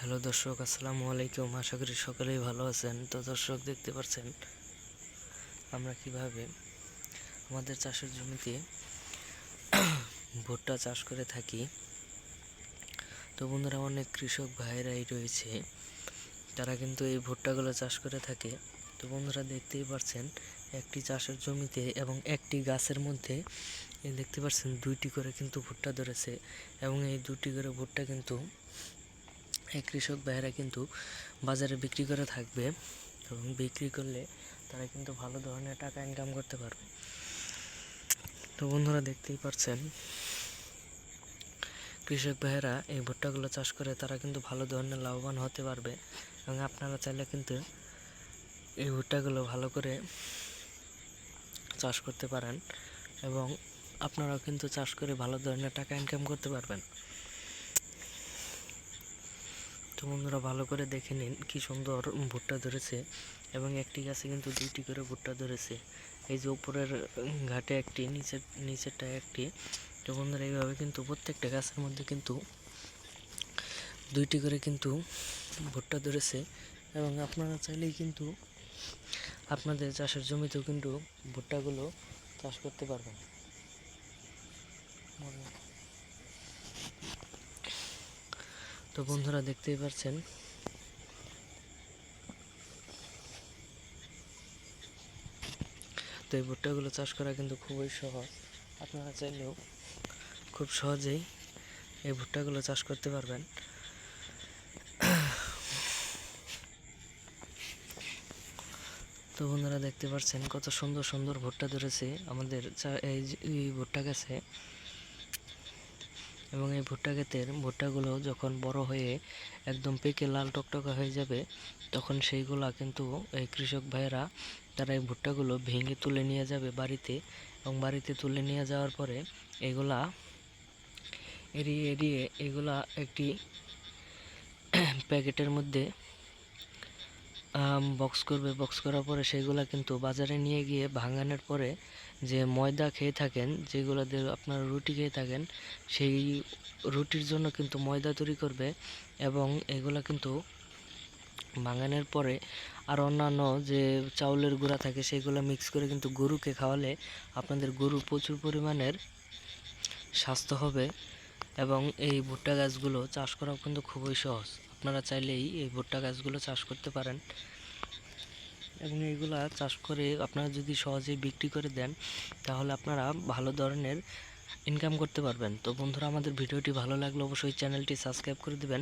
Hello দর্শক, আসসালামু আলাইকুম। আশা করি সকলেই ভালো আছেন। তো দর্শক, দেখতে পাচ্ছেন আমরা কিভাবে আমাদের চাষের জমিতে ভুট্টা চাষ করে থাকি। তো বন্ধুরা, অনেক কৃষক ভাইরাই রয়েছে, তারা কিন্তু এই ভুট্টাগুলো চাষ করে থাকে। তো বন্ধুরা, দেখতেই পাচ্ছেন একটি চাষের জমিতে এবং একটি গাছের মধ্যে দেখতে পাচ্ছেন দুইটি করে কিন্তু ভুট্টা ধরেছে, এবং এই দুটি করে ভুট্টা কিন্তু এই কৃষক ভাইয়েরা কিন্তু বাজারে বিক্রি করে থাকবে, এবং বিক্রি করলে তারা কিন্তু ভালো ধরনের টাকা ইনকাম করতে পারবে। তো বন্ধুরা, দেখতেই পাচ্ছেন কৃষক ভাইয়েরা এই ভুট্টাগুলো চাষ করে তারা কিন্তু ভালো ধরনের লাভবান হতে পারবে, এবং আপনারা চাইলে কিন্তু এই ভুট্টাগুলো ভালো করে চাষ করতে পারেন, এবং আপনারাও কিন্তু চাষ করে ভালো ধরনের টাকা ইনকাম করতে পারবেন। তো বন্ধুরা, ভালো করে দেখে নিন কি সুন্দর ভুট্টা ধরেছে, এবং একটি গাছে কিন্তু দুইটি করে ভুট্টা ধরেছে। এই যে উপরের ঘাটে একটি, নিচেরটা একটি। তো বন্ধুরা, এইভাবে কিন্তু প্রত্যেকটা গাছের মধ্যে কিন্তু দুইটি করে কিন্তু ভুট্টা ধরেছে, এবং আপনারা চাইলেই কিন্তু আপনাদের চাষের জমিতেও কিন্তু ভুট্টাগুলো চাষ করতে পারবেন। তো বন্ধুরা, দেখতেই পাচ্ছেন তো এই ভুট্টাগুলো চাষ করা কিন্তু খুবই সহজ। আপনারা চাইলেও খুব সহজেই এই ভুট্টাগুলো চাষ করতে পারবেন। তো বন্ধুরা, দেখতে পাচ্ছেন কত সুন্দর সুন্দর ভুট্টা ধরেছে আমাদের এই ভুট্টা গাছে, এবং এই ভুট্টা ক্ষেতের ভুট্টাগুলো যখন বড় হয়ে একদম পেকে লাল টকটকা হয়ে যাবে, তখন সেইগুলা কিন্তু এই কৃষক ভাইয়েরা তারা এই ভুট্টাগুলো ভেঙে তুলে নিয়ে যাবে বাড়িতে, এবং বাড়িতে তুলে নিয়ে যাওয়ার পরে এগুলা এড়িয়ে এগুলা একটি প্যাকেটের মধ্যে বক্স করবে। বক্স করার পরে সেগুলা কিন্তু বাজারে নিয়ে গিয়ে ভাঙানোর পরে যে ময়দা খেয়ে থাকেন, যেগুলো দিয়ে আপনারা রুটি খেয়ে থাকেন, সেই রুটির জন্য কিন্তু ময়দা তৈরি করবে, এবং এগুলা কিন্তু ভাঙানোর পরে আর অন্যান্য যে চাউলের গুঁড়া থাকে সেগুলো মিক্স করে কিন্তু গরুকে খাওয়ালে আপনাদের গরু প্রচুর পরিমাণের স্বাস্থ্য হবে। এবং এই ভুট্টা গাছগুলো চাষ করাও কিন্তু খুবই সহজ। আপনারা চাইলেই এই ভুট্টা গাছগুলো চাষ করতে পারেন, এবং এইগুলা চাষ করে আপনারা যদি সহজেই বিক্রি করে দেন, তাহলে আপনারা ভালো ধরনের ইনকাম করতে পারবেন। তো বন্ধুরা, আমাদের ভিডিওটি ভালো লাগলে অবশ্যই চ্যানেলটি সাবস্ক্রাইব করে দিবেন।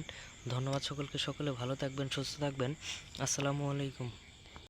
ধন্যবাদ সকলকে। সকলে ভালো থাকবেন, সুস্থ থাকবেন। আসসালামু আলাইকুম।